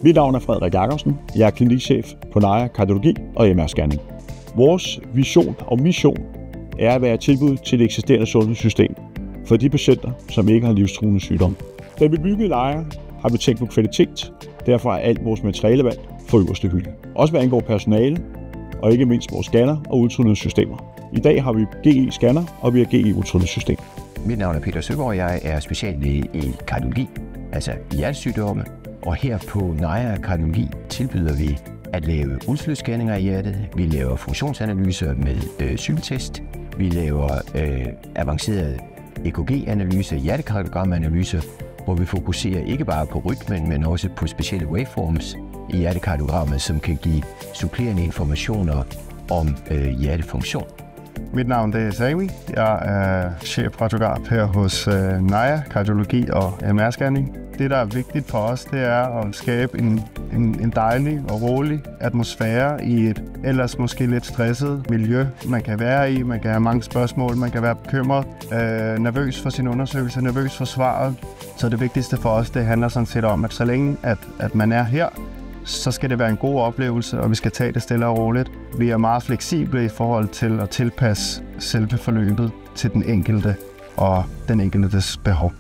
Mit navn er Frederik Jacobsen. Jeg er klinikchef på Naja Kardiologi og MR-scanning. Vores vision og mission er at være et tilbud til det eksisterende sundhedssystem for de patienter, som ikke har livstruende sygdomme. Da vi byggede Naja, har vi tænkt på kvalitet. Derfor er alt vores materialevalg for øverste hylde. Også hvad angår personale, og ikke mindst vores scanner og ultralydssystemer. I dag har vi GE-scanner, og vi har GE-ultralydssystem. Mit navn er Peter Søgaard, jeg er speciallæge i kardiologi, altså hjertesygdomme. Og her på Naja Kardiologi tilbyder vi at lave ultralydsscanninger af hjertet. Vi laver funktionsanalyser med cykeltest. Vi laver avanceret EKG-analyse, hjertekardiogramanalyse, hvor vi fokuserer ikke bare på rytmen, men også på specielle waveforms i hjertekardiogrammet, som kan give supplerende informationer om hjertefunktion. Mit navn er Sami. Jeg er chefradiograf her hos Naja Kardiologi og MR-scanning. Det, der er vigtigt for os, det er at skabe en dejlig og rolig atmosfære i et ellers måske lidt stresset miljø, man kan være i. Man kan have mange spørgsmål, man kan være bekymret, nervøs for sin undersøgelse, nervøs for svaret. Så det vigtigste for os, det handler sådan set om, at så længe at man er her, så skal det være en god oplevelse, og vi skal tage det stille og roligt. Vi er meget fleksible i forhold til at tilpasse selve forløbet til den enkelte og den enkeltes behov.